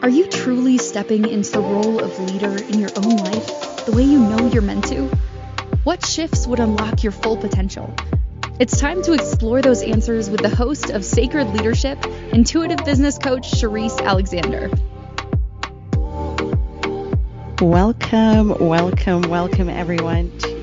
Are you truly stepping into the role of leader in your own life the way you know you're meant to? What shifts would unlock your full potential? It's time to explore those answers with the host of Sacred Leadership, intuitive business coach Sherisse Alexander. Welcome everyone to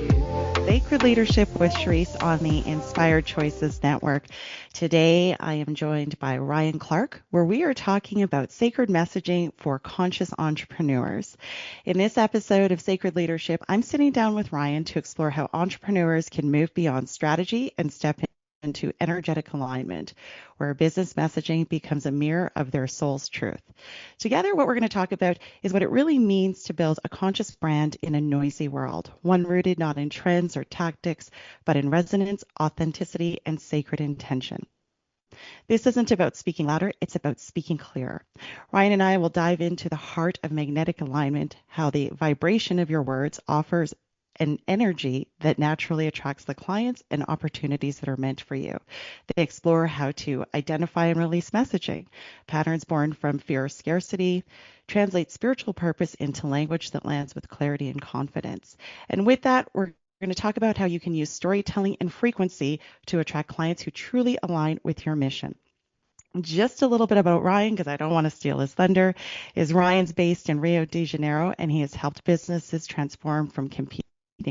Sacred Leadership with Sherisse on the Inspired Choices Network. Today I am joined by Ryan Clark, where we are talking about sacred messaging for conscious entrepreneurs. In this episode of Sacred Leadership, I'm sitting down with Ryan to explore how entrepreneurs can move beyond strategy and step into energetic alignment, where business messaging becomes a mirror of their soul's truth. Together, what we're going to talk about is what it really means to build a conscious brand in a noisy world, one rooted not in trends or tactics, but in resonance, authenticity, and sacred intention. This isn't about speaking louder, it's about speaking clearer. Ryan and I will dive into the heart of magnetic alignment, how the vibration of your words offers an energy that naturally attracts the clients and opportunities that are meant for you. They explore how to identify and release messaging, patterns born from fear of scarcity, translate spiritual purpose into language that lands with clarity and confidence. And with that, we're going to talk about how you can use storytelling and frequency to attract clients who truly align with your mission. Just a little bit about Ryan, because I don't want to steal his thunder, is Ryan's based in Rio de Janeiro, and he has helped businesses transform from competing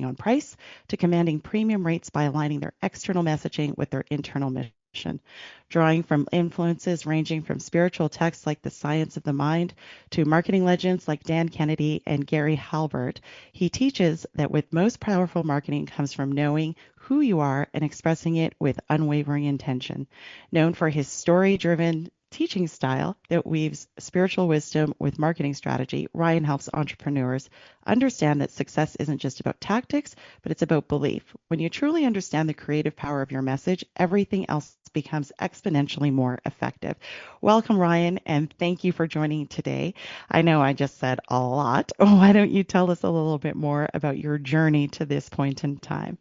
on price to commanding premium rates by aligning their external messaging with their internal mission. Drawing from influences ranging from spiritual texts like The Science of the Mind to marketing legends like Dan Kennedy and Gary Halbert, he teaches that with most powerful marketing comes from knowing who you are and expressing it with unwavering intention. Known for his story-driven teaching style that weaves spiritual wisdom with marketing strategy, Ryan helps entrepreneurs understand that success isn't just about tactics, but it's about belief. When you truly understand the creative power of your message, everything else becomes exponentially more effective. Welcome, Ryan, and thank you for joining today. I know I just said a lot. Why don't you tell us a little bit more about your journey to this point in time?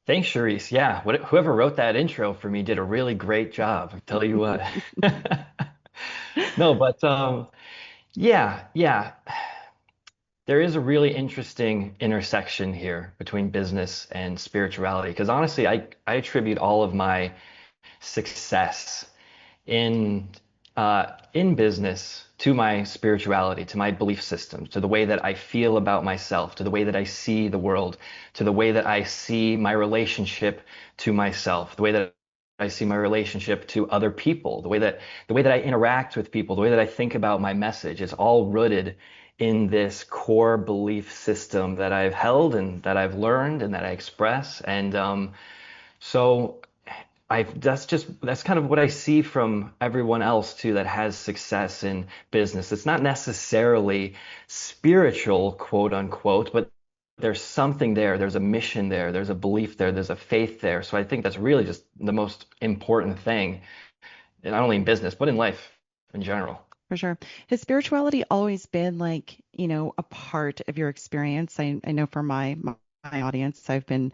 Thanks, Sherisse. Yeah, whoever wrote that intro for me did a really great job. I tell you what. No, but yeah. There is a really interesting intersection here between business and spirituality. Because honestly, I attribute all of my success in in business to my spirituality, to my belief system, to the way that I feel about myself, to the way that I see the world, to the way that I see my relationship to myself, the way that I see my relationship to other people, the way that I interact with people, the way that I think about my message. It's all rooted in this core belief system that I've held and that I've learned and that I express. And so that's kind of what I see from everyone else too that has success in business. It's not necessarily spiritual, quote unquote, but there's something there. There's a mission there. There's a belief there. There's a faith there. So I think that's really just the most important thing, and not only in business, but in life in general. For sure. Has spirituality always been a part of your experience? I know for my audience, I've been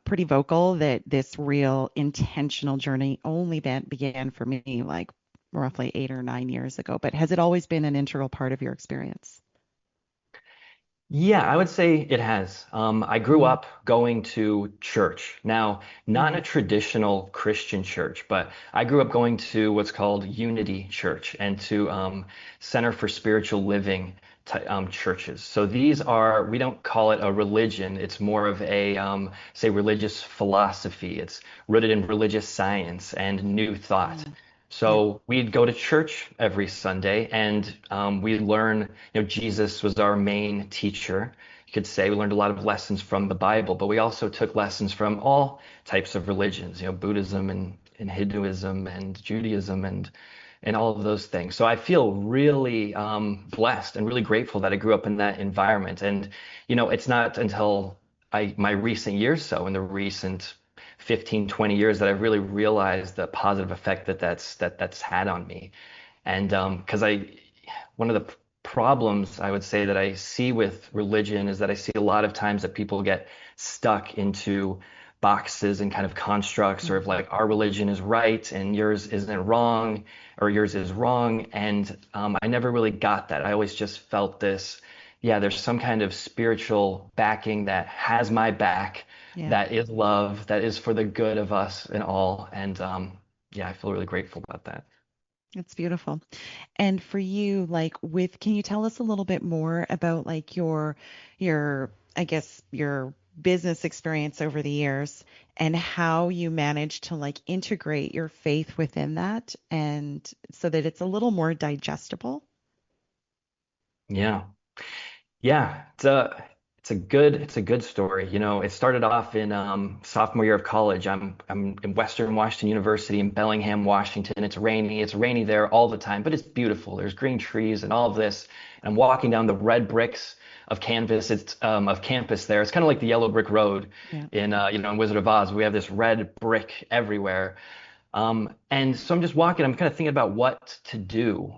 pretty vocal that this real intentional journey only began for me like roughly 8 or 9 years ago. But has it always been an integral part of your experience? Yeah, I would say it has. I grew Mm, up going to church. Now, not in a mm, traditional Christian church, but I grew up going to what's called Unity Church and to Center for Spiritual Living churches. So these are, we don't call it a religion. It's more of a, say, religious philosophy. It's rooted in religious science and new thought. mm. Yeah. So we'd go to church every Sunday and we'd learn, Jesus was our main teacher. You could say we learned a lot of lessons from the Bible, but we also took lessons from all types of religions, Buddhism and Hinduism and Judaism and all of those things. So I feel really blessed and really grateful that I grew up in that environment. And, it's not until my recent years, so in the recent 15, 20 years that I've really realized the positive effect that's had on me. And because one of the problems I would say that I see with religion is that I see a lot of times that people get stuck into boxes and kind of constructs, or if Mhm. like our religion is right and yours isn't wrong, or yours is wrong. And I never really got that. I always just felt this, yeah, there's some kind of spiritual backing that has my back, Yeah, that is love, that is for the good of us and all. And yeah, I feel really grateful about that. it's beautiful. And for you, like can you tell us a little bit more about like your I guess your business experience over the years and how you managed to like integrate your faith within that and so that it's a little more digestible? Yeah. Yeah, it's a good story. It started off in sophomore year of college. I'm in Western Washington University in Bellingham, Washington. It's rainy. It's rainy there all the time, but it's beautiful. There's green trees and all of this. And I'm walking down the red bricks of canvas. It's of campus there. It's kind of like the yellow brick road Yeah. in Wizard of Oz. We have this red brick everywhere. And so I'm just walking, I'm kind of thinking about what to do.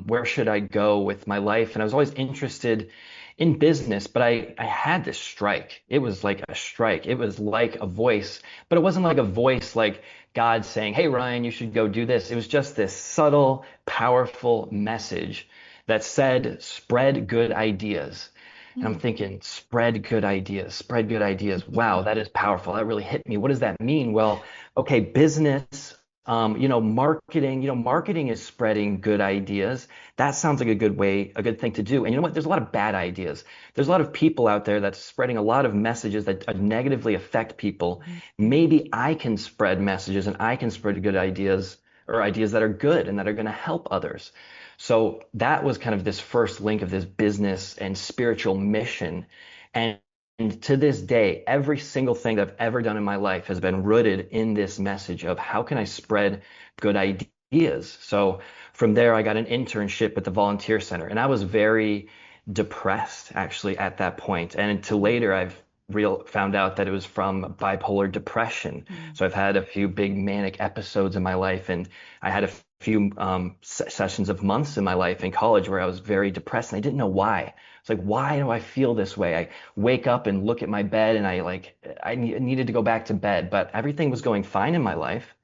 Where should I go with my life? And I was always interested in business, but I had this strike. It was like a strike. It was like a voice, but it wasn't like a voice like God saying, "Hey, Ryan, you should go do this." It was just this subtle, powerful message that said, spread good ideas. And I'm Hmm. thinking, spread good ideas, spread good ideas. Wow, that is powerful. That really hit me. What does that mean? Well, okay, business, marketing, marketing is spreading good ideas. That sounds like a good way, a good thing to do. And you know what? There's a lot of bad ideas. There's a lot of people out there that's spreading a lot of messages that negatively affect people. Hmm. Maybe I can spread messages and I can spread good ideas or ideas that are good and that are going to help others. So that was kind of this first link of this business and spiritual mission. And and to this day, every single thing that I've ever done in my life has been rooted in this message of how can I spread good ideas. So from there, I got an internship at the volunteer center, and I was very depressed actually at that point. And until later, I've real found out that it was from bipolar depression. Hmm. So I've had a few big manic episodes in my life, and I had a few sessions of months in my life in college where I was very depressed, and I didn't know why. It's like, why do I feel this way? I wake up and look at my bed and needed to go back to bed, but everything was going fine in my life.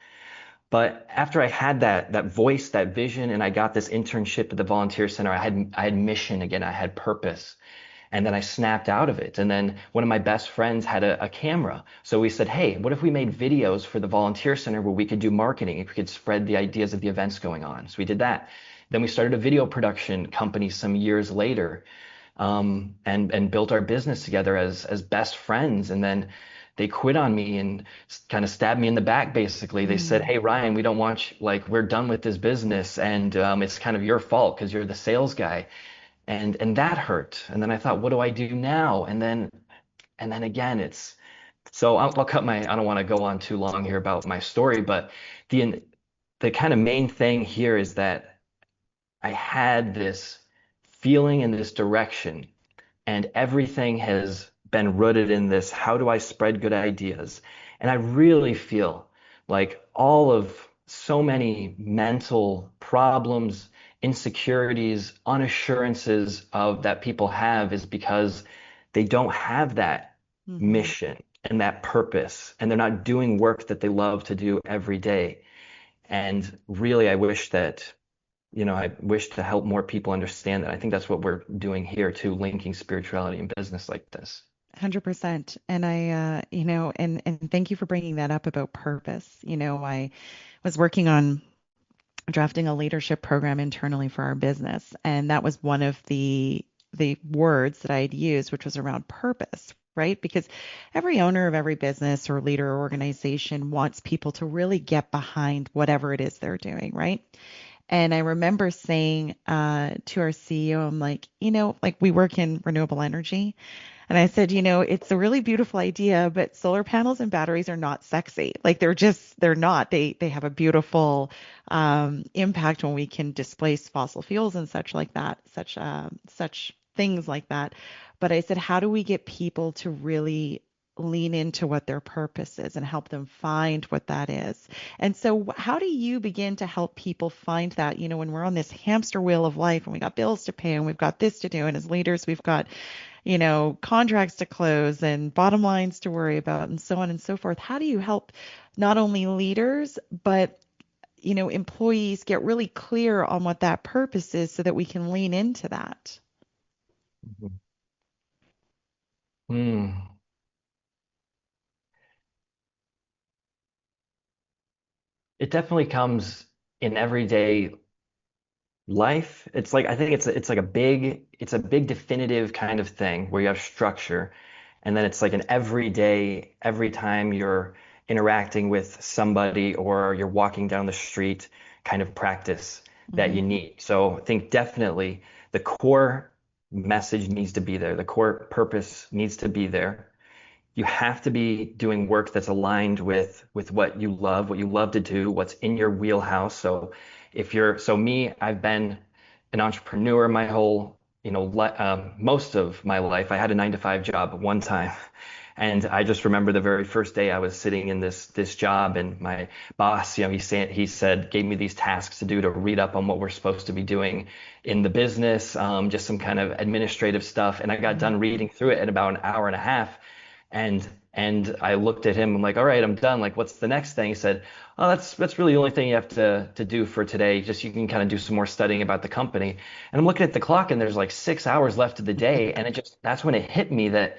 But after I had that voice, that vision, and I got this internship at the volunteer center, I had mission again, I had purpose. And then I snapped out of it. And then one of my best friends had a camera. So we said, hey, what if we made videos for the volunteer center where we could do marketing, if we could spread the ideas of the events going on? So we did that. Then we started a video production company some years later, and built our business together as best friends. And then they quit on me and kind of stabbed me in the back. Basically, they said, Hmm. "Hey, Ryan, we don't want you, like we're done with this business, and it's kind of your fault because you're the sales guy." And that hurt. And then I thought, what do I do now? And then again, it's so I'll cut my. I don't want to go on too long here about my story, but the the kind of main thing here is that I had this feeling in this direction, and everything has been rooted in this, how do I spread good ideas? And I really feel like all of so many mental problems, insecurities, unassurances of that people have is because they don't have that Hmm. mission and that purpose, and they're not doing work that they love to do every day. And really, I wish to help more people understand that. I think that's what we're doing here too, linking spirituality and business like this. 100%. And and thank you for bringing that up about purpose. I was working on drafting a leadership program internally for our business, and that was one of the words that I had used, which was around purpose, right? Because every owner of every business or leader or organization wants people to really get behind whatever it is they're doing, right? And I remember saying to our CEO, I'm like, like we work in renewable energy. And I said, it's a really beautiful idea, but solar panels and batteries are not sexy. Like they're not. They have a beautiful impact when we can displace fossil fuels and such like that, such things like that. But I said, how do we get people to really lean into what their purpose is and help them find what that is? And so, how do you begin to help people find that? When we're on this hamster wheel of life and we got bills to pay and we've got this to do, and as leaders, we've got contracts to close and bottom lines to worry about and so on and so forth. How do you help not only leaders, but employees get really clear on what that purpose is so that we can lean into that? Mhm. Hmm. It definitely comes in everyday life. It's like I think it's like a big definitive kind of thing where you have structure, and then it's like an everyday, every time you're interacting with somebody or you're walking down the street kind of practice that Hmm. you need. So I think definitely the core message needs to be there. The core purpose needs to be there. You have to be doing work that's aligned with what you love to do, what's in your wheelhouse. So if you're so me, I've been an entrepreneur my whole, most of my life. I had a 9 to 5 job at one time. And I just remember the very first day I was sitting in this job, and my boss, he said gave me these tasks to do, to read up on what we're supposed to be doing in the business, just some kind of administrative stuff. And I got Hmm. done reading through it in about an hour and a half. And I looked at him. I'm like, all right, I'm done. Like, what's the next thing? He said, oh, that's really the only thing you have to do for today. Just you can kind of do some more studying about the company. And I'm looking at the clock, and there's like 6 hours left of the day. And that's when it hit me that,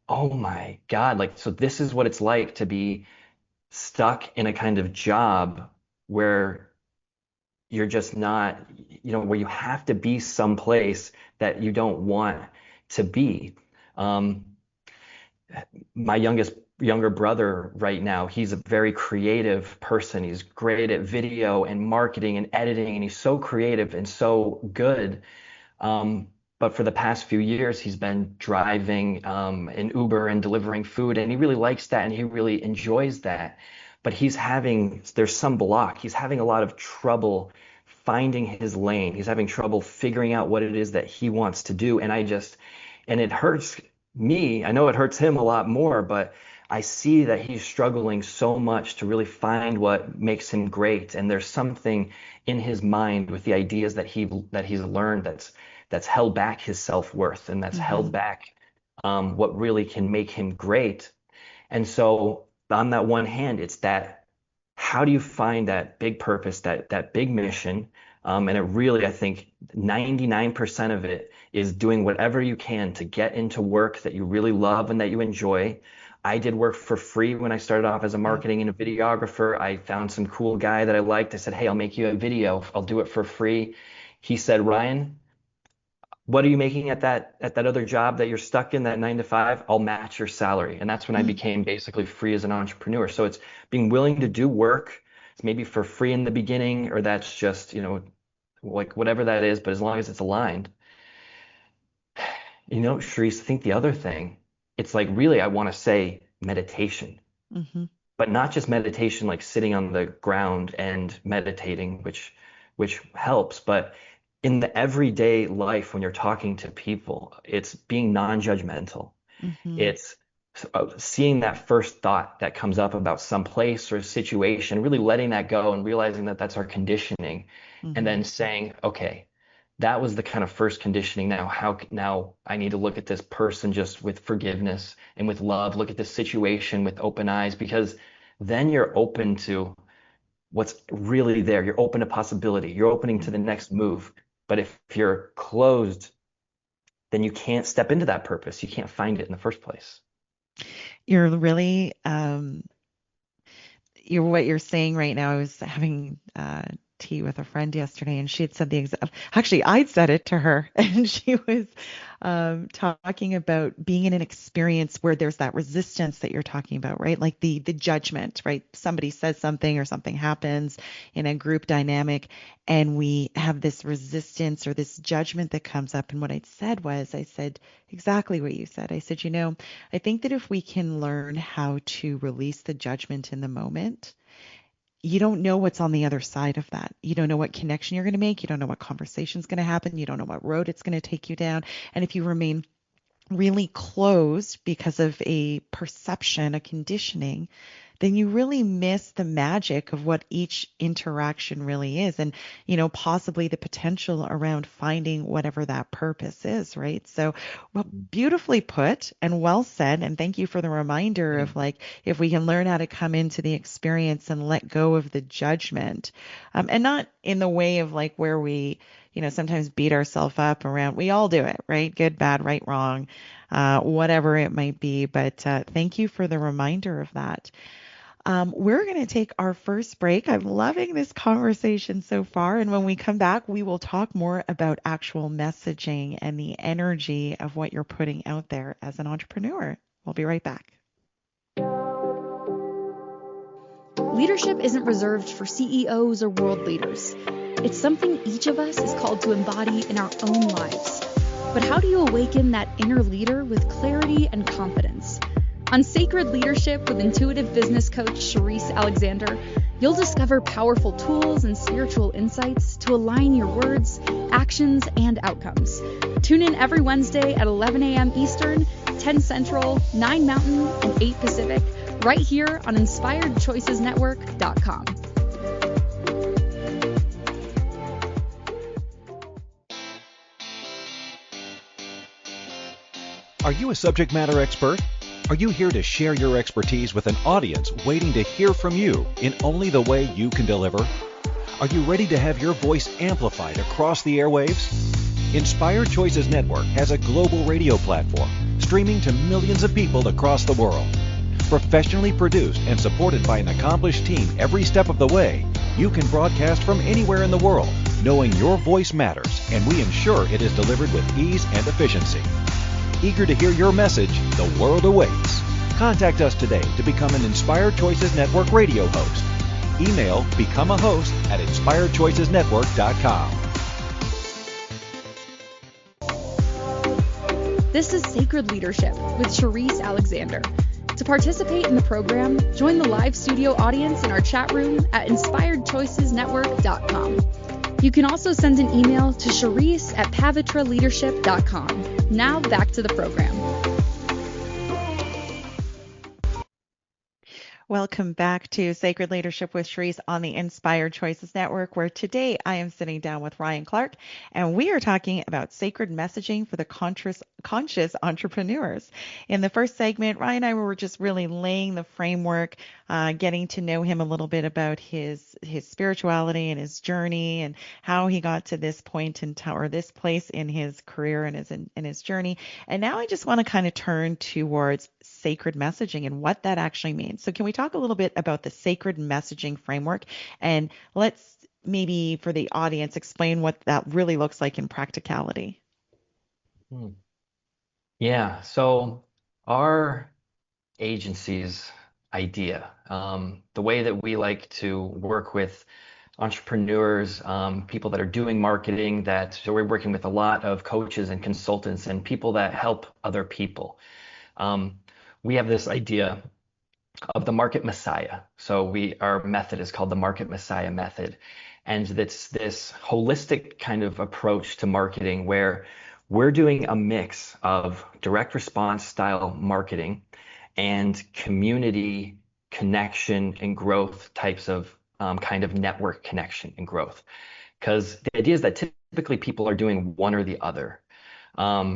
oh my God, like, so this is what it's like to be stuck in a kind of job where you're just not, where you have to be someplace that you don't want to be. Um, my younger brother right now, he's a very creative person. He's great at video and marketing and editing, and he's so creative and so good. Um, but for the past few years, he's been driving an Uber and delivering food, and he really likes that and he really enjoys that. But there's some block. He's having a lot of trouble finding his lane. He's having trouble figuring out what it is that he wants to do. And it hurts me. I know it hurts him a lot more, but I see that he's struggling so much to really find what makes him great. And there's something in his mind with the ideas that he's learned that's held back his self-worth, and that's Hmm. held back what really can make him great. And so on that one hand, it's that how do you find that big purpose, that big mission? And it really, I think 99% of it is doing whatever you can to get into work that you really love and that you enjoy. I did work for free when I started off as a Yeah. marketing and a videographer. I found some cool guy that I liked. I said, hey, I'll make you a video. I'll do it for free. He said, Ryan, what are you making at that other job that you're stuck in, that 9 to 5? I'll match your salary. And that's when I Mm. became basically free as an entrepreneur. So it's being willing to do work. It's maybe for free in the beginning, or that's just, like whatever that is, but as long as it's aligned. Sharice, I think the other thing, it's like really I want to say meditation, Hmm. but not just meditation like sitting on the ground and meditating, which helps, but in the everyday life when you're talking to people, it's being non-judgmental. Hmm. It's seeing that first thought that comes up about some place or situation, really letting that go and realizing that that's our conditioning, and Hmm. then saying, okay, that was the kind of first conditioning. Now I need to look at this person just with forgiveness and with love, look at this situation with open eyes, because then you're open to what's really there. You're open to possibility. You're opening to the next move. But if you're closed, then you can't step into that purpose. You can't find it in the first place. You're really, what you're saying right now. I was having tea with a friend yesterday, and she had said the exact. Actually, I'd said it to her, and she was talking about being in an experience where there's that resistance that you're talking about, right? Like the judgment, right? Somebody says something or something happens in a group dynamic, and we have this resistance or this judgment that comes up. And what I said exactly what you said. I said, I think that if we can learn how to release the judgment in the moment, you don't know what's on the other side of that. You don't know what connection you're going to make. You don't know what conversation's going to happen. You don't know what road it's going to take you down. And if you remain really closed because of a perception, a conditioning, then you really miss the magic of what each interaction really is. And, possibly the potential around finding whatever that purpose is, right? So, well, beautifully put and well said. And thank you for the reminder of like, if we can learn how to come into the experience and let go of the judgment, and not in the way of like where we, sometimes beat ourselves up around, we all do it, right? Good, bad, right, wrong, whatever it might be. But thank you for the reminder of that. We're going to take our first break. I'm loving this conversation so far. And when we come back, we will talk more about actual messaging and the energy of what you're putting out there as an entrepreneur. We'll be right back. Leadership isn't reserved for CEOs or world leaders. It's something each of us is called to embody in our own lives. But how do you awaken that inner leader with clarity and confidence? On Sacred Leadership with intuitive business coach Sherisse Alexander, you'll discover powerful tools and spiritual insights to align your words, actions, and outcomes. Tune in every Wednesday at 11 a.m. Eastern, 10 Central, 9 Mountain, and 8 Pacific, right here on InspiredChoicesNetwork.com. Are you a subject matter expert? Are you here to share your expertise with an audience waiting to hear from you in only the way you can deliver? Are you ready to have your voice amplified across the airwaves? Inspired Choices Network has a global radio platform streaming to millions of people across the world. Professionally produced and supported by an accomplished team every step of the way, you can broadcast from anywhere in the world, knowing your voice matters, and we ensure it is delivered with ease and efficiency. Eager to hear your message, the world awaits. Contact us today to become an Inspired Choices Network radio host. Email become a host at inspiredchoicesnetwork.com. This is Sacred Leadership with Sherisse Alexander. To participate in the program, join the live studio audience in our chat room at inspiredchoicesnetwork.com. You can also send an email to Sherisse at pavitraleadership.com. Now back to the program. Welcome back to Sacred Leadership with Sherisse on the Inspired Choices Network, where today I am sitting down with Ryan Clark, and we are talking about sacred messaging for the conscious entrepreneurs. In the first segment, Ryan and I were just really laying the framework, getting to know him a little bit about his spirituality and his journey and how he got to this point in time or this place in his career and his journey. And now I just want to kind of turn towards sacred messaging and what that actually means. So can we talk a little bit about the sacred messaging framework, and let's maybe for the audience explain what that really looks like in practicality? Yeah, so our agency's idea, the way that we like to work with entrepreneurs, people that are doing marketing, so we're working with a lot of coaches and consultants and people that help other people. We have this idea of the market messiah. So our method is called the market messiah method. And it's this holistic kind of approach to marketing where we're doing a mix of direct response style marketing and community connection and growth types of kind of network connection and growth. Because the idea is that typically people are doing one or the other.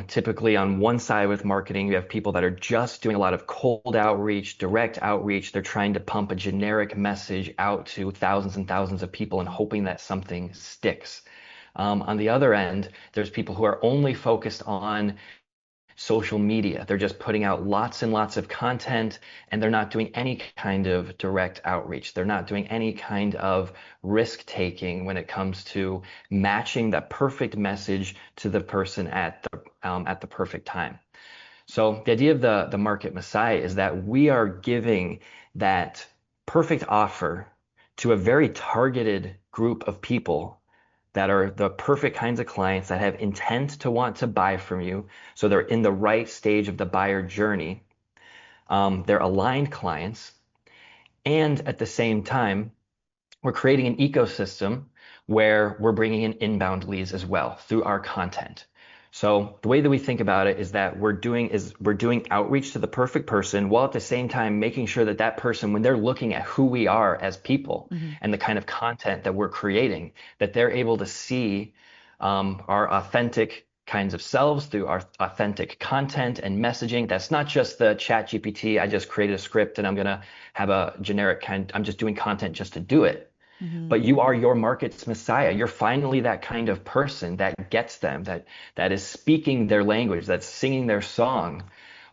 Typically on one side with marketing, you have people that are just doing a lot of cold outreach, direct outreach. They're trying to pump a generic message out to thousands and thousands of people and hoping that something sticks. On the other end, there's people who are only focused on social media. They're just putting out lots and lots of content, and they're not doing any kind of direct outreach. They're not doing any kind of risk taking when it comes to matching that perfect message to the person at the perfect time. So the idea of the market messiah is that we are giving that perfect offer to a very targeted group of people that are the perfect kinds of clients that have intent to want to buy from you. So they're in the right stage of the buyer journey. They're aligned clients. And at the same time, we're creating an ecosystem where we're bringing in inbound leads as well through our content. So the way that we think about it is that we're doing outreach to the perfect person while at the same time making sure that that person, when they're looking at who we are as people Mm-hmm. and the kind of content that we're creating, that they're able to see our authentic kinds of selves through our authentic content and messaging. That's not just the chat GPT. I just created a script and I'm going to have a generic kind. I'm just doing content just to do it. Mm-hmm. But you are your market's messiah. You're finally that kind of person that gets them, that is speaking their language, that's singing their song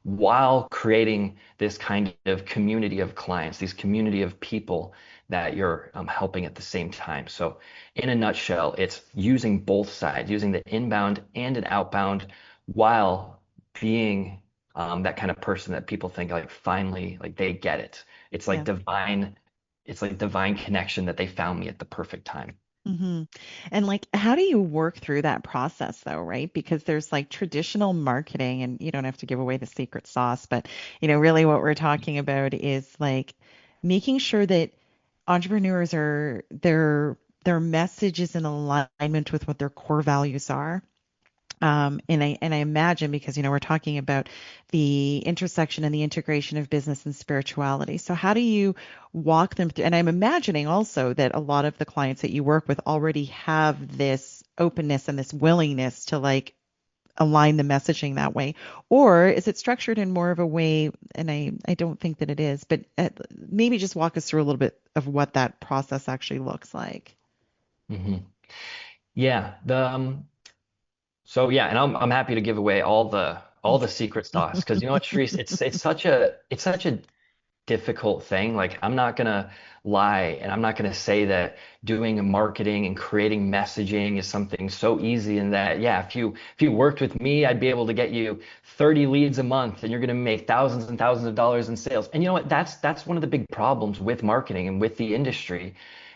while creating this kind of community of clients, these community of people that you're helping at the same time. So in a nutshell, it's using both sides, using the inbound and an outbound while being that kind of person that people think like finally like they get it. It's like Yeah. divine it's like divine connection that they found me at the perfect time. Mm-hmm. And like, how do you work through that process though, right? Because there's like traditional marketing, and you don't have to give away the secret sauce, but really what we're talking about is like making sure that entrepreneurs are their message is in alignment with what their core values are. And I imagine because we're talking about the intersection and the integration of business and spirituality. So how do you walk them through? And I'm imagining also that a lot of the clients that you work with already have this openness and this willingness to like align the messaging that way. Or is it structured in more of a way, and I don't think that it is, but maybe just walk us through a little bit of what that process actually looks like. hmm Yeah. So yeah, and I'm happy to give away all the secret sauce because you know what, Sharice, it's such a difficult thing. Like I'm not gonna lie and I'm not gonna say that doing marketing and creating messaging is something so easy and that yeah, if you worked with me, I'd be able to get you 30 leads a month and you're gonna make thousands and thousands of dollars in sales. And you know what? That's one of the big problems with marketing and with the industry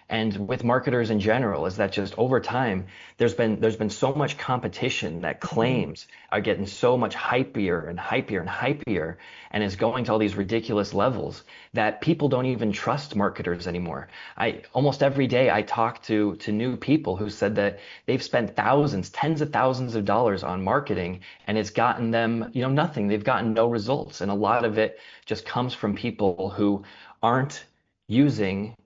and with marketers in general is that just over time there's been so much competition that Mhm. claims are getting so much hypier and hypier and hypier and is going to all these ridiculous levels that people don't even trust marketers anymore. I almost every day I talk to new people who said that they've spent thousands, tens of thousands of dollars on marketing and it's gotten them, nothing. They've gotten no results. And a lot of it just comes from people aren't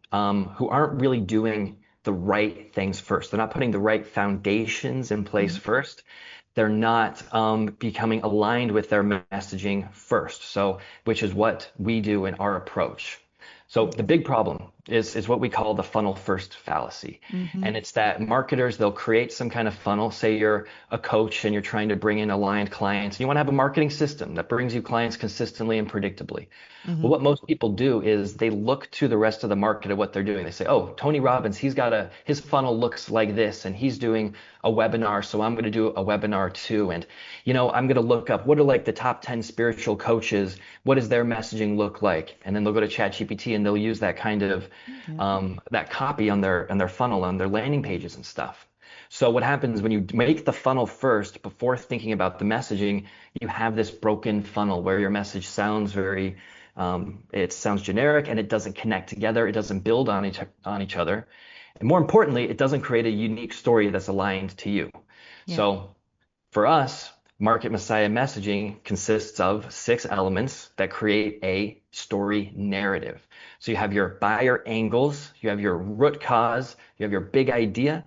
who aren't really doing the right things first. They're not putting the right foundations in place Mhm. first. They're not becoming aligned with their messaging first. So, which is what we do in our approach. So the big problem is what we call the funnel first fallacy. Mhm. And it's that marketers, they'll create some kind of funnel. Say you're a coach and you're trying to bring in aligned clients. You want to have a marketing system that brings you clients consistently and predictably. Well, Mhm. what most people do is they look to the rest of the market at what they're doing. They say, "Oh, Tony Robbins, his funnel looks like this, and he's doing a webinar, so I'm going to do a webinar too." And I'm going to look up what are like the top 10 spiritual coaches. What does their messaging look like? And then they'll go to ChatGPT and they'll use that kind of Yeah. that copy on their funnel on their landing pages and stuff. So what happens when you make the funnel first before thinking about the messaging, you have this broken funnel where your message sounds it sounds generic and it doesn't connect together. It doesn't build on each other. And more importantly, it doesn't create a unique story that's aligned to you. Yeah. So for us, Market Messiah messaging consists of 6 elements that create a story narrative. So you have your buyer angles, you have your root cause, you have your big idea,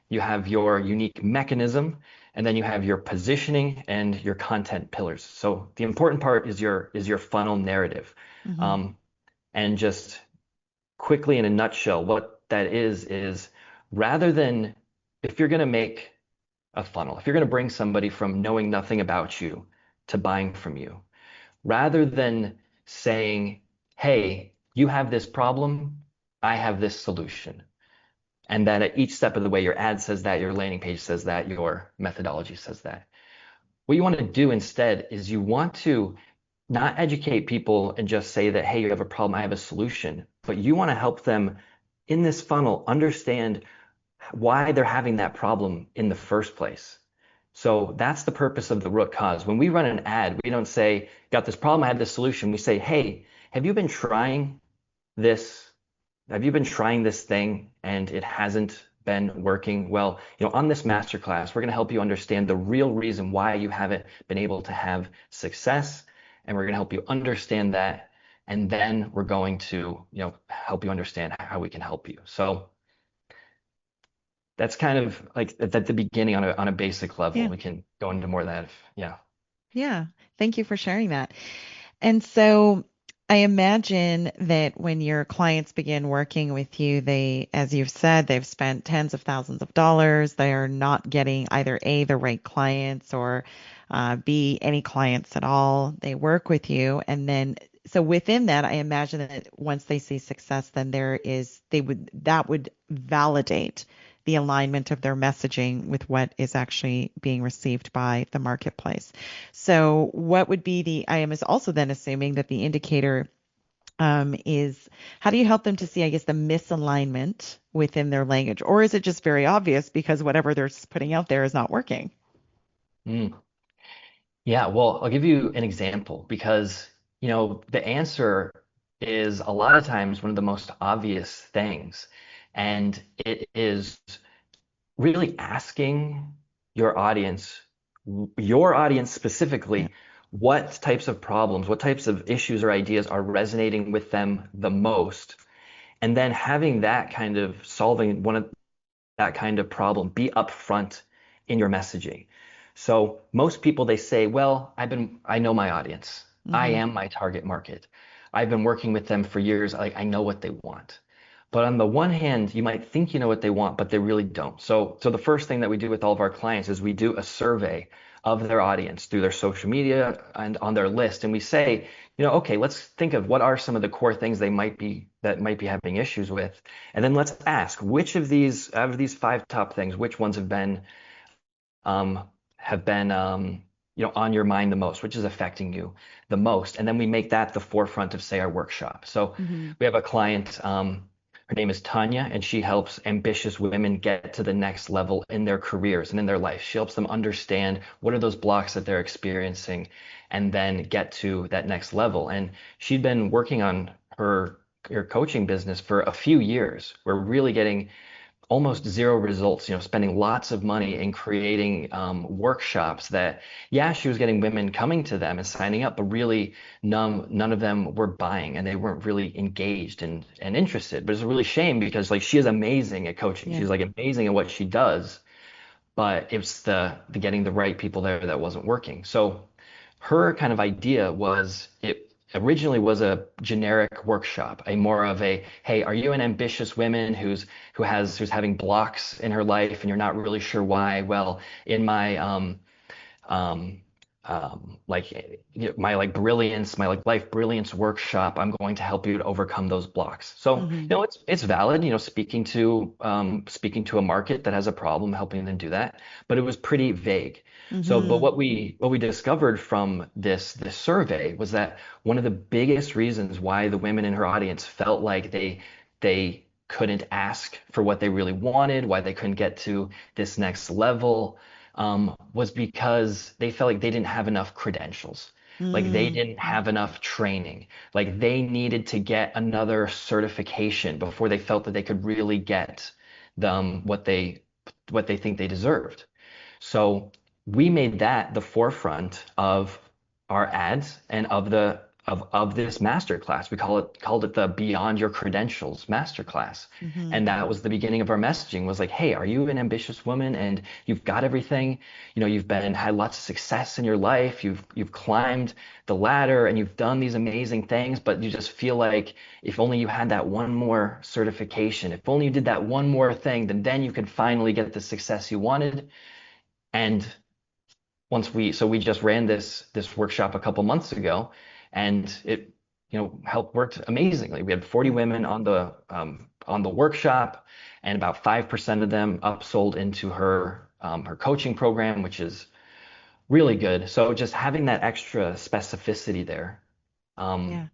you have your unique mechanism, and then you have your positioning and your content pillars. So the important part is your funnel narrative. Mhm. Um, and just quickly in a nutshell, what that is rather than if you're going to make a funnel. If you're going to bring somebody from knowing nothing about you to buying from you, rather than saying, "Hey, you have this problem, I have this solution." And that at each step of the way, your ad says that, your landing page says that, your methodology says that. What you want to do instead is you want to not educate people and just say that, "Hey, you have a problem, I have a solution," but you want to help them in this funnel understand why they're having that problem in the first place. So that's the purpose of the root cause. When we run an ad, we don't say, "Got this problem, I have this solution." We say, "Hey, have you been trying this? Have you been trying this thing and it hasn't been working? Well, on this masterclass, we're going to help you understand the real reason why you haven't been able to have success, and we're going to help you understand that, and then we're going to, help you understand how we can help you. So that's kind of like at the beginning on a basic level. Yeah. We can go into more of that. Yeah. Yeah. Thank you for sharing that. And so I imagine that when your clients begin working with you, they, as you've said, they've spent tens of thousands of dollars. They are not getting either A, the right clients, or B, any clients at all. They work with you. And then, so within that, I imagine that once they see success, then that would validate the alignment of their messaging with what is actually being received by the marketplace. So what would be I am also then assuming that the indicator is how do you help them to see, I guess, the misalignment within their language? Or is it just very obvious because whatever they're putting out there is not working? Mm. Yeah, well, I'll give you an example because, the answer is a lot of times one of the most obvious things. And it is really asking your audience Yeah. specifically, what types of problems, what types of issues or ideas are resonating with them the most, and then having that kind of solving one of that kind of problem be upfront in your messaging. So most people, they say, well, I know my audience. I Mm-hmm. am my target market. I've been working with them for years. I know what they want. But on the one hand, you might think you know what they want, but they really don't. So the first thing that we do with all of our clients is we do a survey of their audience through their social media and on their list. And we say, okay, let's think of what are some of the core things they might be having issues with. And then let's ask which of these, out of these 5 top things, which ones um, have been on your mind the most, which is affecting you the most. And then we make that the forefront of, say, our workshop. So Mm-hmm. we have a client, her name is Tanya, and she helps ambitious women get to the next level in their careers and in their life. She helps them understand what are those blocks that they're experiencing and then get to that next level. And she'd been working on her coaching business for a few years. We're really getting almost zero results, spending lots of money in creating workshops that, yeah, she was getting women coming to them and signing up, but really none of them were buying and they weren't really engaged and interested. But it's a really shame because like she is amazing at coaching. Yeah. She's like amazing at what she does, but it's the getting the right people there that wasn't working. So her kind of idea was it originally was a generic workshop, a more of a, hey, are you an ambitious woman who's having blocks in her life and you're not really sure why? Well, in my um, my like brilliance, my like life brilliance workshop, I'm going to help you to overcome those blocks. So, Mm-hmm. it's valid, speaking to a market that has a problem, helping them do that, but it was pretty vague. So, but Mm-hmm. what we discovered from this survey was that one of the biggest reasons why the women in her audience felt like they couldn't ask for what they really wanted, why they couldn't get to this next level, was because they felt like they didn't have enough credentials. Like they didn't have enough training. Like they needed to get another certification before they felt that they could really get them what they think they deserved. So we made that the forefront of our ads and of this masterclass. We called it the Beyond Your Credentials masterclass. Mm-hmm. And that was the beginning of our messaging was like, hey, are you an ambitious woman and you've got everything? You've had lots of success in your life. You've climbed the ladder and you've done these amazing things, but you just feel like if only you had that one more certification, if only you did that one more thing, then you could finally get the success you wanted. And we just ran this workshop a couple months ago, and it helped worked amazingly. We had 40 Yeah. women on the workshop, and about 5% of them upsold into her coaching program, which is really good. So just having that extra specificity there um, Yeah.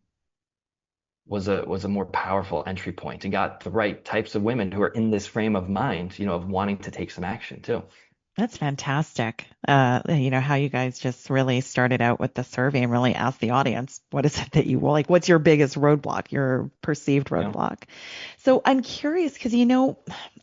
was a more powerful entry point and got the right types of women who are in this frame of mind, of wanting to take some action too. That's fantastic. How you guys just really started out with the survey and really asked the audience, what is it that you like? What's your biggest roadblock, your perceived Yeah. roadblock? So I'm curious because,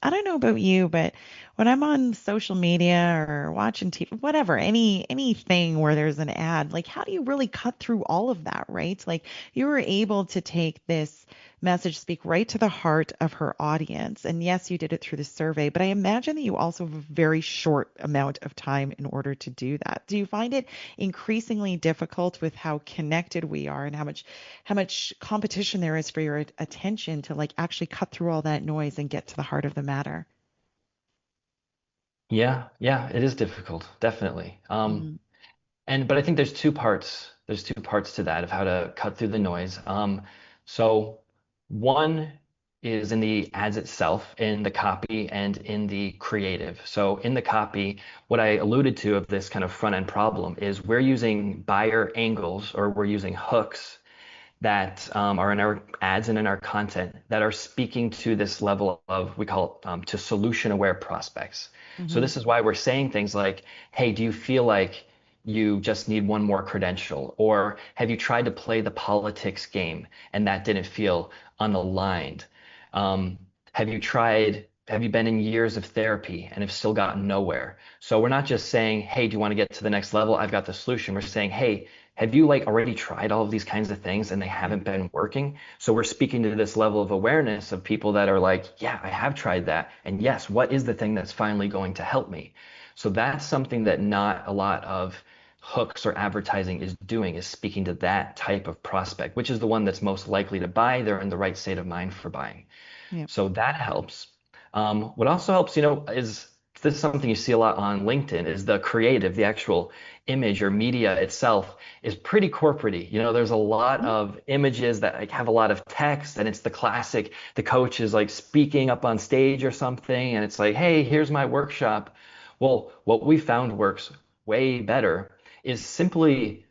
I don't know about you, but when I'm on social media or watching TV, whatever, anything where there's an ad, like how do you really cut through all of that, right? Like you were able to take this message, speak right to the heart of her audience. And yes, you did it through the survey, but I imagine that you also have a very short amount of time in order to do that. Do you find it increasingly difficult with how connected we are and how much competition there is for your attention to like actually cut through all that noise and get to the heart of the matter? Yeah, yeah, it is difficult, definitely. Mm-hmm. But I think there's two parts. There's two parts to that of how to cut through the noise. So one is in the ads itself, in the copy and in the creative. So in the copy, what I alluded to of this kind of front end problem is we're using buyer angles or we're using hooks that are in our ads and in our content that are speaking to this level of, we call it to solution aware prospects. So Mm-hmm. this is why we're saying things like, hey, do you feel like you just need one more credential? Or have you tried to play the politics game and that didn't feel unaligned? Um, have you been in years of therapy and have still gotten nowhere? So we're not just saying, hey, do you want to get to the next level? I've got the solution. We're saying, hey, have you like already tried all of these kinds of things and they Yeah. haven't been working? So we're speaking to this level of awareness of people that are like, yeah, I have tried that. And yes, what is the thing that's finally going to help me? So that's something that not a lot of hooks or advertising is doing, is speaking to that type of prospect, which is the one that's most likely to buy. They're in the right state of mind for buying. Yeah. So that helps. What also helps, is this is something you see a lot on LinkedIn, is the creative, the actual image or media itself is pretty corporate-y. There's a lot Mhm. of images that like have a lot of text, and it's the classic, the coach is like speaking up on stage or something, and it's like, hey, here's my workshop. Well, what we found works way better is simply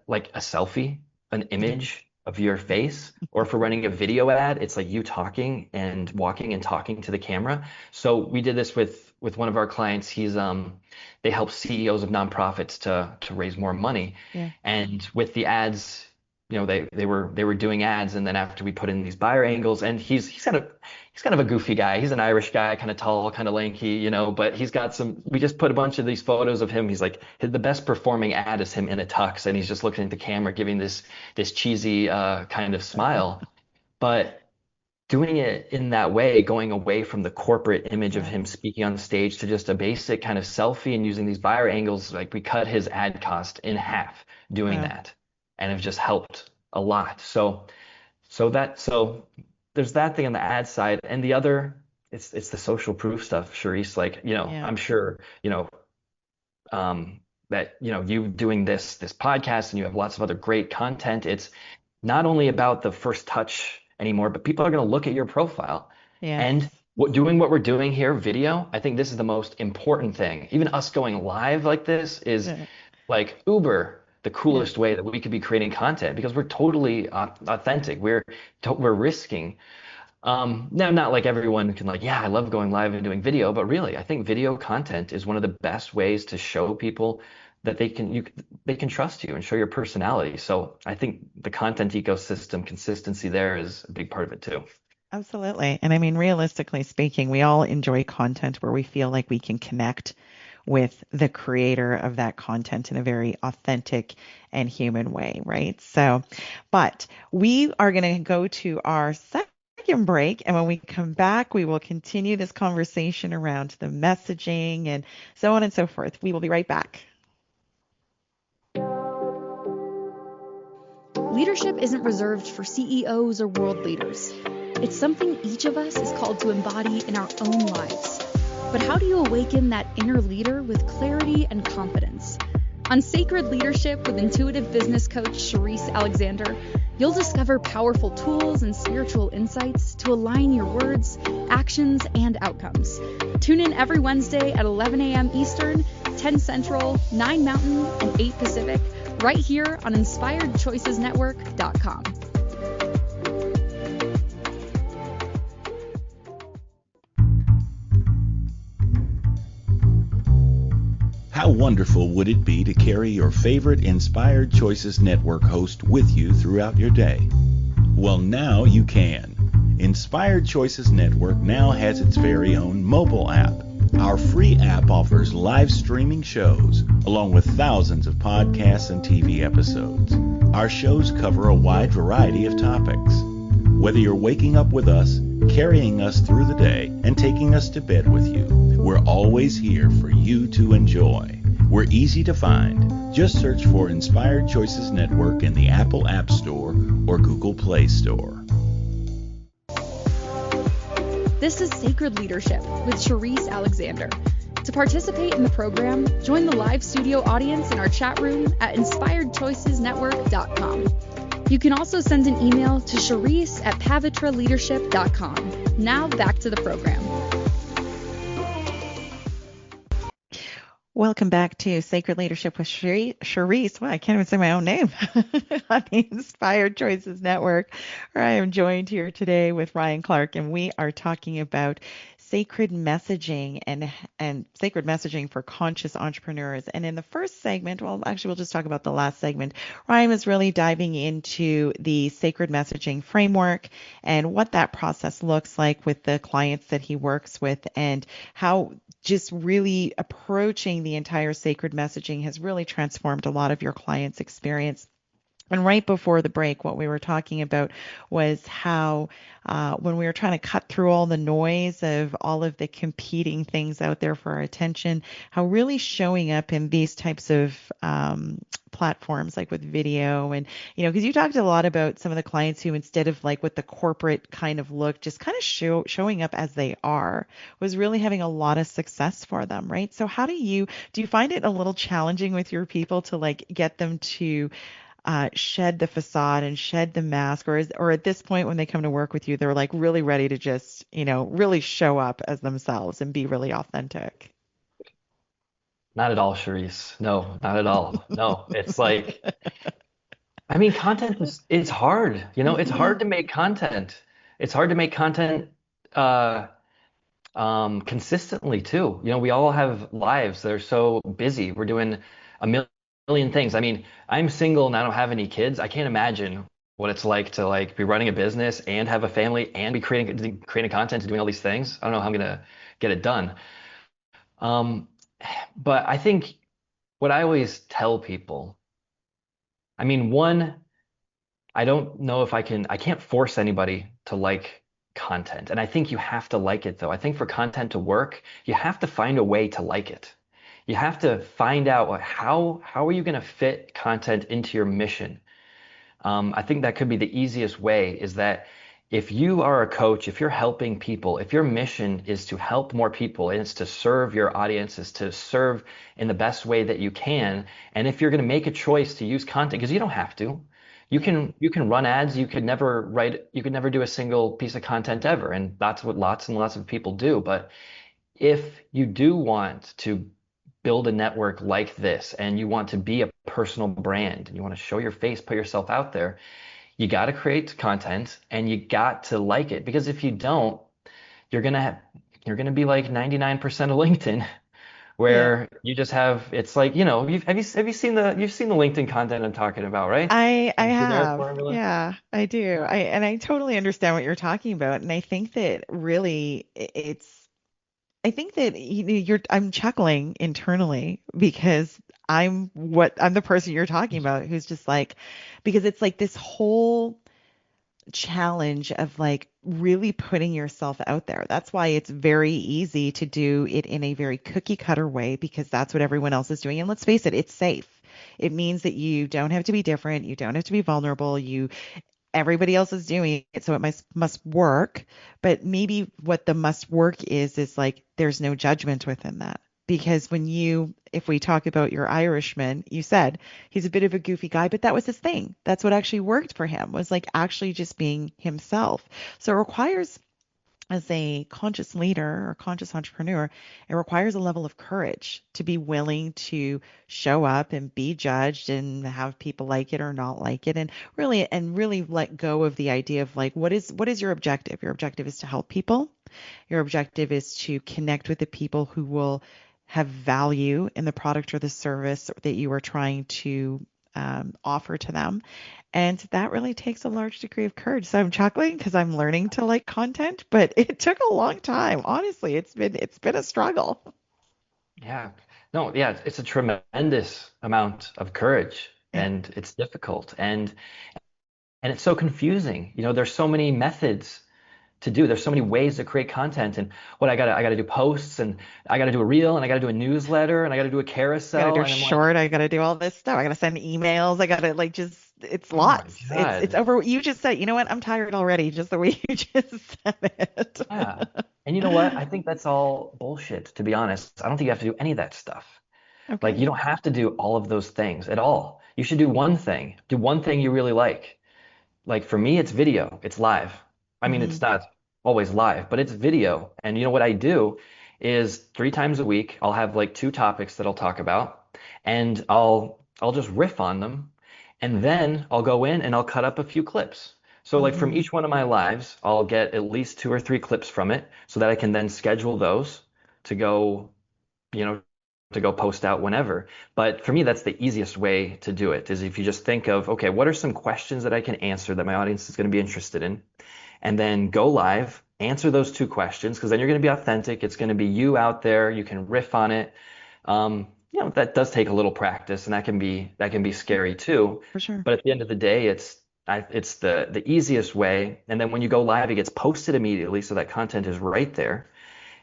like a selfie, an Yeah. image of your face, or if we're running a video ad, it's like you talking and walking and talking to the camera. So we did this with one of our clients. They help CEOs of nonprofits to raise more money, Yeah. and with the ads, they were doing ads, and then after we put in these buyer angles, and he's kind of a goofy guy. He's an Irish guy, kind of tall, kind of lanky, but he's got some. We just put a bunch of these photos of him. He's like the best performing ad is him in a tux, and he's just looking at the camera, giving this cheesy kind of smile. But doing it in that way, going away from the corporate image of Yeah. him speaking on the stage to just a basic kind of selfie and using these buyer angles, like we cut his ad cost in half doing Wow. that, and have just helped a lot. So there's that thing on the ad side, and the other, it's the social proof stuff, Sherisse. Like, Yeah. I'm sure, um, that you doing this podcast and you have lots of other great content. It's not only about the first touch anymore, but people are going to look at your profile. Yes. And doing what we're doing here, video, I think this is the most important thing. Even us going live like this is Yeah. like Uber, the Yeah. coolest way that we could be creating content, because we're totally authentic. We're risking. Now, not like everyone can like, yeah, I love going live and doing video, but really, I think video content is one of the best ways to show people that they can trust you and show your personality. So I think the content ecosystem consistency there is a big part of it too. Absolutely. And I mean, realistically speaking, we all enjoy content where we feel like we can connect with the creator of that content in a very authentic and human way, right? So, but we are going to go to our second break. And when we come back, we will continue this conversation around the messaging and so on and so forth. We will be right back. Leadership isn't reserved for CEOs or world leaders. It's something each of us is called to embody in our own lives. But how do you awaken that inner leader with clarity and confidence? On Sacred Leadership with intuitive business coach Sherisse Alexander, you'll discover powerful tools and spiritual insights to align your words, actions, and outcomes. Tune in every Wednesday at 11 a.m. Eastern, 10 Central, 9 Mountain, and 8 Pacific, right here on InspiredChoicesNetwork.com. How wonderful would it be to carry your favorite Inspired Choices Network host with you throughout your day? Well, now you can. Inspired Choices Network now has its very own mobile app. Our free app offers live streaming shows, along with thousands of podcasts and TV episodes. Our shows cover a wide variety of topics. Whether you're waking up with us, carrying us through the day, and taking us to bed with you, we're always here for you to enjoy. We're easy to find. Just search for Inspired Choices Network in the Apple App Store or Google Play Store. This is Sacred Leadership with Sherisse Alexander. To participate in the program, join the live studio audience in our chat room at inspiredchoicesnetwork.com. You can also send an email to Sherisse@pavitraleadership.com. Now back to the program. Welcome back to Sacred Leadership with Sherisse. Well, I can't even say my own name on the Inspired Choices Network, where I am joined here today with Ryan Clark, and we are talking about sacred messaging and sacred messaging for conscious entrepreneurs. And in the first segment, well, actually, we'll just talk about the last segment. Ryan was really diving into the sacred messaging framework and what that process looks like with the clients that he works with, and how just really approaching the entire sacred messaging has really transformed a lot of your clients' experience. And right before the break, what we were talking about was how when we were trying to cut through all the noise of all of the competing things out there for our attention, how really showing up in these types of platforms, like with video, and, because you talked a lot about some of the clients who, instead of like with the corporate kind of look, just kind of showing up as they are, was really having a lot of success for them, right? So how do you find it a little challenging with your people to like get them to shed the facade and shed the mask, or at this point when they come to work with you, they're like really ready to just, really show up as themselves and be really authentic? Not at all, Sherisse. No, not at all. No, it's like, content it's hard. It's hard to make content. It's hard to make content uh, consistently too. We all have lives that are so busy. We're doing a million things. I'm single and I don't have any kids. I can't imagine what it's like to like be running a business and have a family and be creating content and doing all these things. I don't know how I'm gonna get it done. Um, but I think what I always tell people, one, I don't know if I can't force anybody to like content. And I think you have to like it though. I think for content to work, you have to find a way to like it. You have to find out how are you going to fit content into your mission. I think that could be the easiest way, is that if you are a coach, if you're helping people, if your mission is to help more people and it's to serve your audience, is to serve in the best way that you can, and if you're going to make a choice to use content, because you don't have to, you can run ads, you could never do a single piece of content ever, and that's what lots and lots of people do. But if you do want to build a network like this and you want to be a personal brand and you want to show your face, put yourself out there, you got to create content and you got to like it, because if you don't, you're going to be like 99% of LinkedIn, Yeah. where you just have, it's like, have you seen the LinkedIn content I'm talking about, right? I The generic have. formula. Yeah, I do. I totally understand what you're talking about. And I think that really I think that I'm chuckling internally because I'm the person you're talking about, who's just like, because it's like this whole challenge of like really putting yourself out there. That's why it's very easy to do it in a very cookie cutter way, because that's what everyone else is doing. And let's face it, it's safe. It means that you don't have to be different. You don't have to be vulnerable. Everybody else is doing it, so it must work. But maybe what the must work is like there's no judgment within that. Because if we talk about your Irishman, you said he's a bit of a goofy guy, but that was his thing. That's what actually worked for him, was like actually just being himself. So it requires, as a conscious leader or conscious entrepreneur, it requires a level of courage to be willing to show up and be judged and have people like it or not like it, and really let go of the idea of like, what is your objective? Your objective is to help people. Your objective is to connect with the people who will have value in the product or the service that you are trying to offer to them. And that really takes a large degree of courage. So I'm chuckling because I'm learning to like content, but it took a long time. Honestly, it's been a struggle. Yeah. No, yeah, it's a tremendous amount of courage Yeah, and it's difficult and it's so confusing. There's so many methods to do. There's so many ways to create content and what I gotta do posts and I gotta do a reel and I gotta do a newsletter and I gotta do a I gotta do carousel a and I'm like, short. I gotta do all this stuff. I gotta send emails. I gotta like just. It's oh my lots. It's God. over. You just said. You know what? I'm tired already. Just the way you just said it. Yeah. And you know what? I think that's all bullshit, to be honest. I don't think you have to do any of that stuff. Like Okay. you don't have to do all of those things at all. You should do one thing. Do one thing you really like. Like for me, it's video. It's live. I mean, Hmm. it's not always live, but it's video. And you know what I do is 3 times a week, I'll have like 2 topics that I'll talk about, and I'll just riff on them, and then I'll go in and I'll cut up a few clips. So like from Hmm. each one of my lives, I'll get at least 2 or 3 clips from it, so that I can then schedule those to go, you know, to go post out whenever. But for me, that's the easiest way to do it is if you just think of, okay, what are some questions that I can answer that my audience is going to be interested in? And then go live, answer those 2 questions, because then you're going to be authentic. It's going to be you out there. You can riff on it. That does take a little practice and that can be scary too. For sure. But at the end of the day, it's the easiest way. And then when you go live, it gets posted immediately, so that content is right there.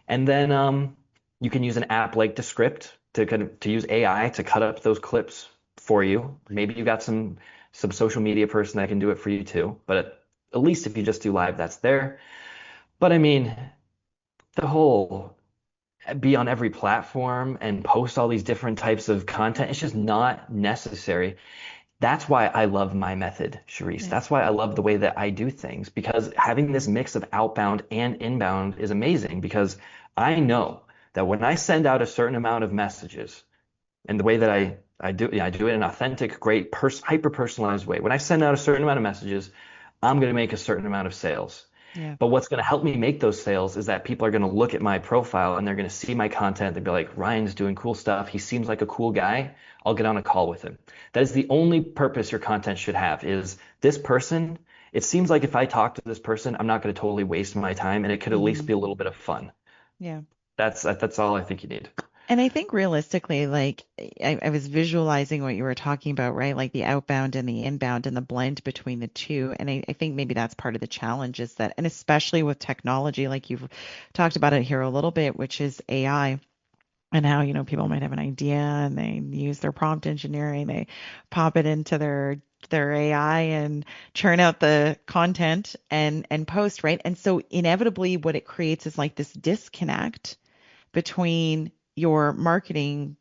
And then you can use an app like Descript to use AI to cut up those clips for you. Maybe you got some social media person that can do it for you too. But at least if you just do live, that's there. But I mean, the whole be on every platform and post all these different types of content, it's just not necessary. That's why I love my method, Sherisse. Yeah. That's why I love the way that I do things because having this mix of outbound and inbound is amazing because I know that when I send out a certain amount of messages and the way that I do, I do it in an authentic, great, hyper personalized way. When I send out a certain amount of messages, I'm going to make a certain amount of sales. Yeah. But what's going to help me make those sales is that people are going to look at my profile and they're going to see my content. They'll be like, Ryan's doing cool stuff. He seems like a cool guy. I'll get on a call with him. That is the only purpose your content should have is this person. It seems like if I talk to this person, I'm not going to totally waste my time and it could at least Hmm. be a little bit of fun. Yeah. That's all I think you need. And I think realistically, like I was visualizing what you were talking about, right? Like the outbound and the inbound and the blend between the two. And I think maybe that's part of the challenge is that, and especially with technology, like you've talked about it here a little bit, which is AI and how, people might have an idea and they use their prompt engineering, they pop it into their AI and churn out the content and post, right? And so inevitably what it creates is like this disconnect between your marketing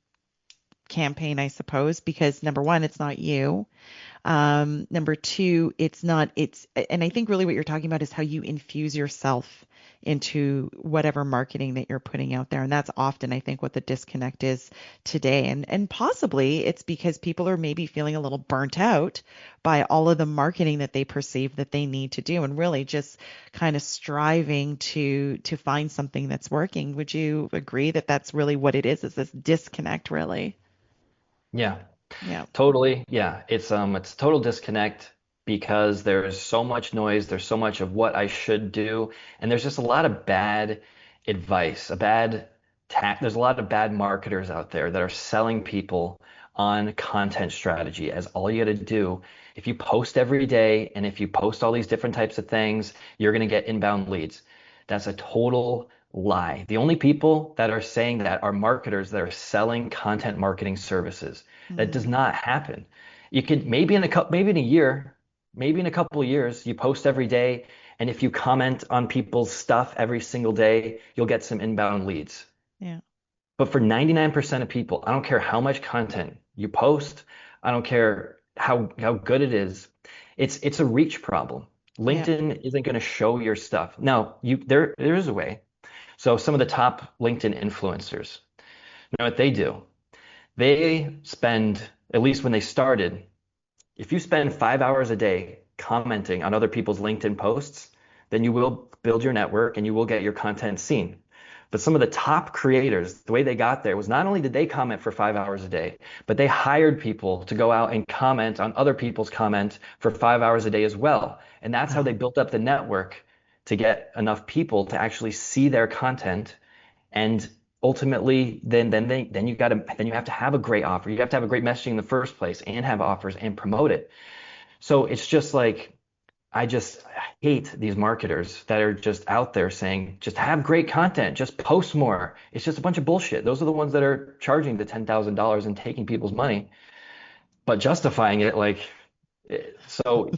campaign, I suppose, because number one, it's not you. Number two, and I think really what you're talking about is how you infuse yourself into whatever marketing that you're putting out there. And that's often, I think, what the disconnect is today. And possibly it's because people are maybe feeling a little burnt out by all of the marketing that they perceive that they need to do and really just kind of striving to find something that's working. Would you agree that that's really what it is this disconnect really? Yeah. Yeah. Totally. Yeah. It's total disconnect because there's so much noise, there's so much of what I should do, and there's just a lot of bad advice, there's a lot of bad marketers out there that are selling people on content strategy as all you got to do. If you post every day and if you post all these different types of things, you're going to get inbound leads. That's a total lie. The only people that are saying that are marketers that are selling content marketing services. That Hmm. does not happen. You could maybe in a year, maybe in a couple of years, you post every day, and if you comment on people's stuff every single day, you'll get some inbound leads. Yeah. But for 99% of people, I don't care how much content you post, I don't care how good it is. It's a reach problem. Yeah. LinkedIn isn't going to show your stuff. Now, there is a way. So some of the top LinkedIn influencers, you know what they do? They spend, at least when they started, if you spend 5 hours a day commenting on other people's LinkedIn posts, then you will build your network and you will get your content seen. But some of the top creators, the way they got there was not only did they comment for 5 hours a day, but they hired people to go out and comment on other people's comment for 5 hours a day as well. And that's how they built up the network to get enough people to actually see their content. And ultimately, then you have to have a great offer. You have to have a great messaging in the first place and have offers and promote it. So it's just like, I hate these marketers that are just out there saying, just have great content, just post more. It's just a bunch of bullshit. Those are the ones that are charging the $10,000 and taking people's money, but justifying it like, so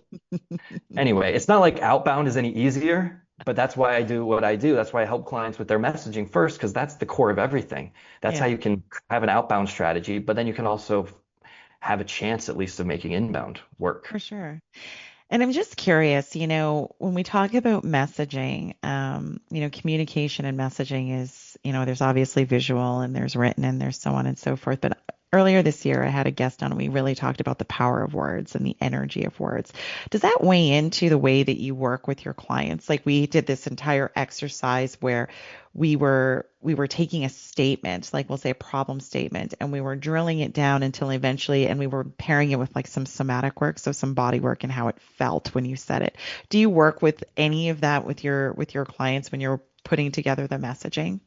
anyway, it's not like outbound is any easier, but that's why I do what I do. That's why I help clients with their messaging first, because that's the core of everything. That's how you can have an outbound strategy, but then you can also have a chance at least of making inbound work. For sure. And I'm just curious, when we talk about messaging, communication and messaging is, there's obviously visual and there's written and there's so on and so forth. But earlier this year, I had a guest on and we really talked about the power of words and the energy of words. Does that weigh into the way that you work with your clients? Like we did this entire exercise where we were taking a statement, like we'll say a problem statement, and we were drilling it down until eventually, and we were pairing it with like some somatic work, so some body work and how it felt when you said it. Do you work with any of that with your clients when you're putting together the messaging?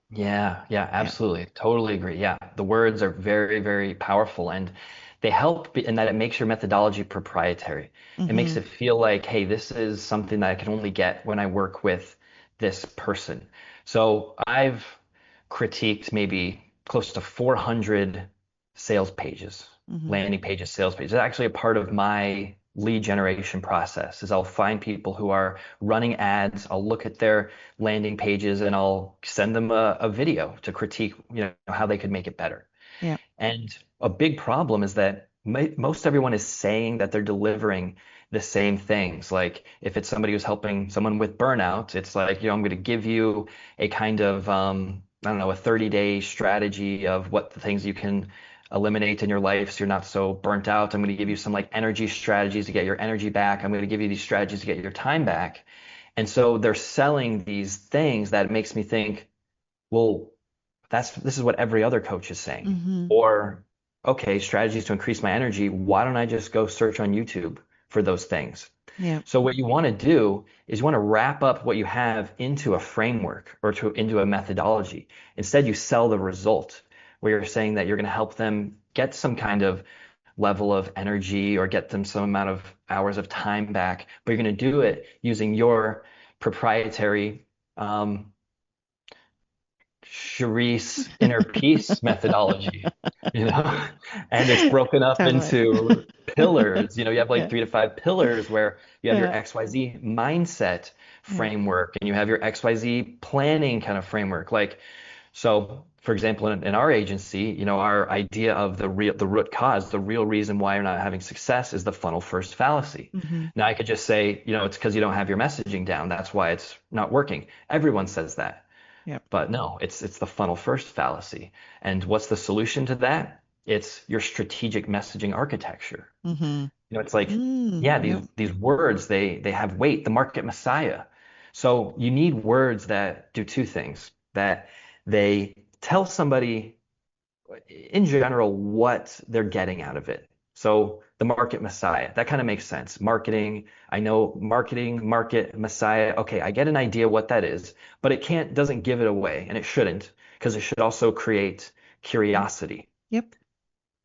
Yeah, absolutely. Totally agree. Yeah, the words are very, very powerful and they help in that it makes your methodology proprietary. It makes it feel like, hey, this is something that I can only get when I work with this person. So I've critiqued maybe close to 400 sales pages, landing pages, sales pages. It's actually a part of my lead generation process is I'll find people who are running ads. I'll look at their landing pages and I'll send them a video to critique, how they could make it better. Yeah. And a big problem is that most everyone is saying that they're delivering the same things. Like if it's somebody who's helping someone with burnout, it's like, I'm going to give you a kind of, a 30-day strategy of what the things you can eliminate in your life so you're not so burnt out. I'm going to give you some like energy strategies to get your energy back. I'm going to give you these strategies to get your time back. And so they're selling these things that makes me think, well, this is what every other coach is saying. Or, okay, strategies to increase my energy. Why don't I just go search on YouTube for those things? Yeah. So what you want to do is you want to wrap up what you have into a framework or into a methodology. Instead, you sell the result, where you're saying that you're going to help them get some kind of level of energy or get them some amount of hours of time back, but you're going to do it using your proprietary Sherisse inner peace methodology, and it's broken up into pillars. You have like 3 to 5 pillars where you have your XYZ mindset framework and you have your XYZ planning kind of framework. Like, so for example, in our agency, our idea of the root cause, the real reason why you're not having success is the funnel first fallacy. Now I could just say, it's because you don't have your messaging down. That's why it's not working. Everyone says that. Yep. But no, it's the funnel first fallacy. And what's the solution to that? It's your strategic messaging architecture. It's like, these words, they have weight, the market messiah. So you need words that do 2 things, that they tell somebody in general what they're getting out of it. So the market messiah, that kind of makes sense. Marketing, I know marketing, market messiah. Okay, I get an idea what that is, but it doesn't give it away, and it shouldn't, because it should also create curiosity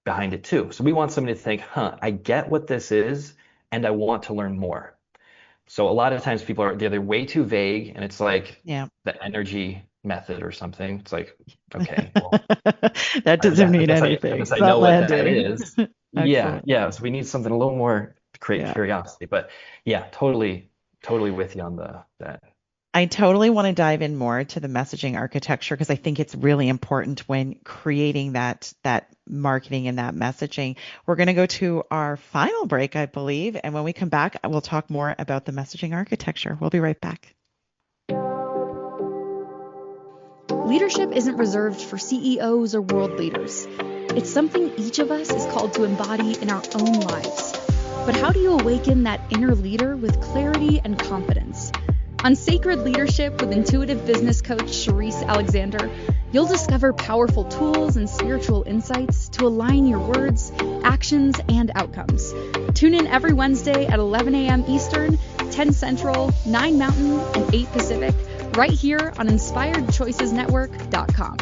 behind it too. So we want somebody to think, I get what this is, and I want to learn more. So a lot of times people they're way too vague, and it's like the energy method or something. It's like, okay, well, that doesn't mean anything. I guess I know what that is. Yeah. So we need something a little more to create curiosity. But yeah, totally with you on that. I totally want to dive in more to the messaging architecture because I think it's really important when creating that marketing and that messaging. We're going to go to our final break, I believe. And when we come back, we'll talk more about the messaging architecture. We'll be right back. Leadership isn't reserved for CEOs or world leaders. It's something each of us is called to embody in our own lives. But how do you awaken that inner leader with clarity and confidence? On Sacred Leadership with intuitive business coach Sherisse Alexander, you'll discover powerful tools and spiritual insights to align your words, actions, and outcomes. Tune in every Wednesday at 11 a.m. Eastern, 10 Central, 9 Mountain, and 8 Pacific, right here on InspiredChoicesNetwork.com.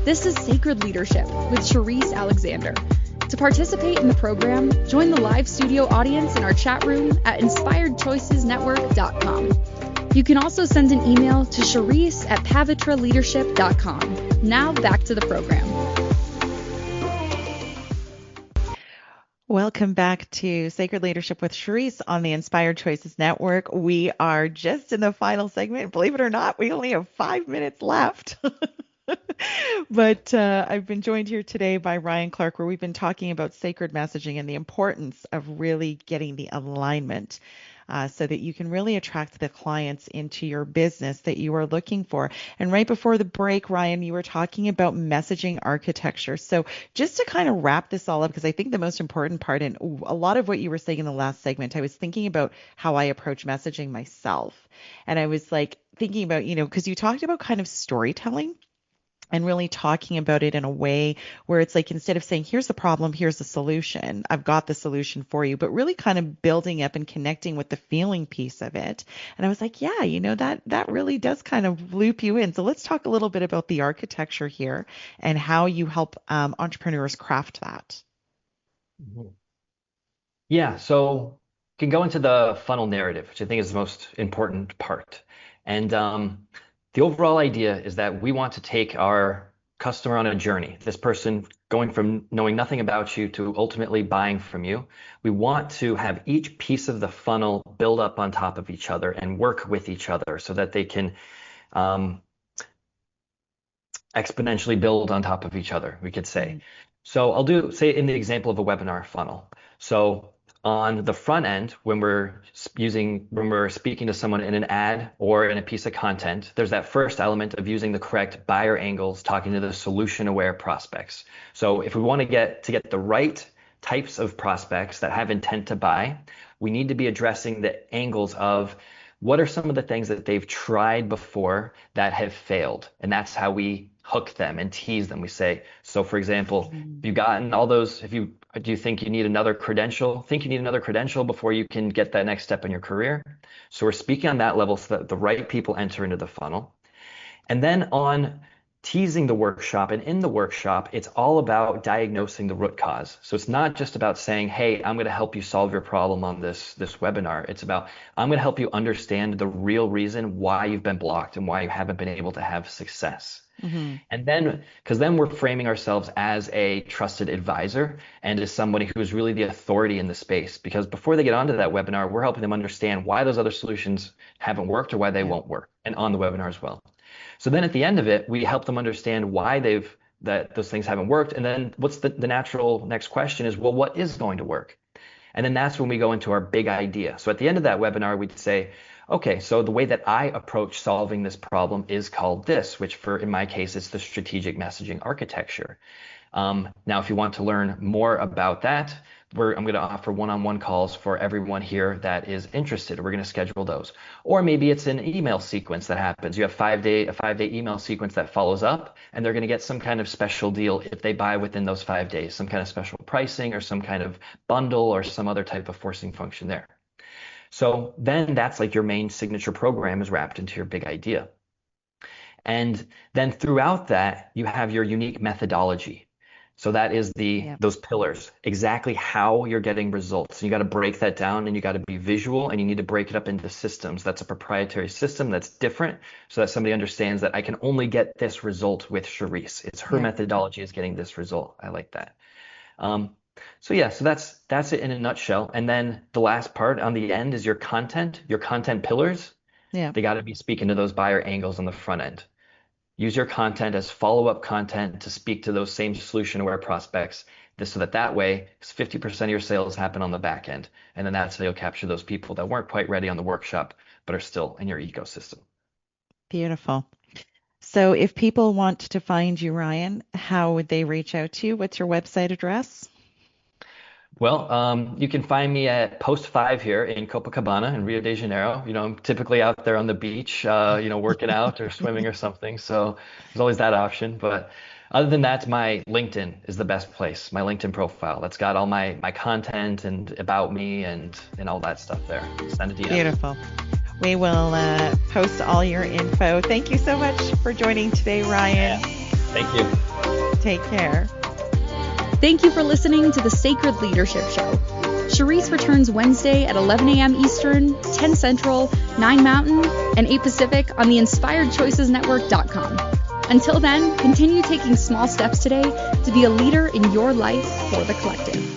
This is Sacred Leadership with Sherisse Alexander. To participate in the program, join the live studio audience in our chat room at InspiredChoicesNetwork.com. You can also send an email to Sherisse@pavitraleadership.com. Now back to the program. Welcome back to Sacred Leadership with Sherisse on the Inspired Choices Network. We are just in the final segment. Believe it or not, we only have 5 minutes left. But I've been joined here today by Ryan Clark, where we've been talking about sacred messaging and the importance of really getting the alignment so that you can really attract the clients into your business that you are looking for. And right before the break, Ryan, you were talking about messaging architecture. So just to kind of wrap this all up, because I think the most important part in a lot of what you were saying in the last segment, I was thinking about how I approach messaging myself. And I was like thinking about, because you talked about kind of storytelling and really talking about it in a way where it's like, instead of saying, here's the problem, here's the solution, I've got the solution for you, but really kind of building up and connecting with the feeling piece of it. And I was like, yeah, that really does kind of loop you in. So let's talk a little bit about the architecture here and how you help entrepreneurs craft that. Mhm. Yeah, so you can go into the funnel narrative, which I think is the most important part. And the overall idea is that we want to take our customer on a journey, this person going from knowing nothing about you to ultimately buying from you. We want to have each piece of the funnel build up on top of each other and work with each other so that they can exponentially build on top of each other, we could say. So I'll say in the example of a webinar funnel. So on the front end, when we're speaking to someone in an ad or in a piece of content, there's that first element of using the correct buyer angles, talking to the solution aware prospects. So if we want to get the right types of prospects that have intent to buy, we need to be addressing the angles of what are some of the things that they've tried before that have failed. And that's how we hook them and tease them. We say, so for example, have you gotten all those, do you think you need another credential? Think you need another credential before you can get that next step in your career? So we're speaking on that level so that the right people enter into the funnel. And then on teasing the workshop, and in the workshop, it's all about diagnosing the root cause. So it's not just about saying, hey, I'm going to help you solve your problem on this webinar. It's about, I'm going to help you understand the real reason why you've been blocked and why you haven't been able to have success. Mm-hmm. And then, because then we're framing ourselves as a trusted advisor and as somebody who's really the authority in the space. Because before they get onto that webinar, we're helping them understand why those other solutions haven't worked or why they won't work, and on the webinar as well. So then at the end of it, we help them understand why that those things haven't worked. And then what's the natural next question is, well, what is going to work? And then that's when we go into our big idea. So at the end of that webinar, we'd say, okay, so the way that I approach solving this problem is called this, which in my case, it's the strategic messaging architecture. Now, if you want to learn more about that, I'm going to offer one-on-one calls for everyone here that is interested. We're going to schedule those. Or maybe it's an email sequence that happens. You have a 5-day email sequence that follows up, and they're going to get some kind of special deal if they buy within those 5 days, some kind of special pricing or some kind of bundle or some other type of forcing function there. So then that's like your main signature program is wrapped into your big idea. And then throughout that, you have your unique methodology. So that is those pillars, exactly how you're getting results. You got to break that down, and you got to be visual, and you need to break it up into systems. That's a proprietary system that's different, so that somebody understands that I can only get this result with Sherisse. It's her methodology is getting this result. I like that. So that's it in a nutshell. And then the last part on the end is your content pillars. Yeah. They got to be speaking to those buyer angles on the front end. Use your content as follow-up content to speak to those same solution-aware prospects, so that way 50% of your sales happen on the back end. And then that's how you'll capture those people that weren't quite ready on the workshop, but are still in your ecosystem. Beautiful. So if people want to find you, Ryan, how would they reach out to you? What's your website address? Well, you can find me at Post 5 here in Copacabana in Rio de Janeiro. I'm typically out there on the beach, working out or swimming or something. So there's always that option. But other than that, my LinkedIn is the best place. My LinkedIn profile. That's got all my content and about me and all that stuff there. Send a DM. Beautiful. We will post all your info. Thank you so much for joining today, Ryan. Yeah. Thank you. Take care. Thank you for listening to the Sacred Leadership Show. Sherisse returns Wednesday at 11 a.m. Eastern, 10 Central, 9 Mountain, and 8 Pacific on the InspiredChoicesNetwork.com. Until then, continue taking small steps today to be a leader in your life for the collective.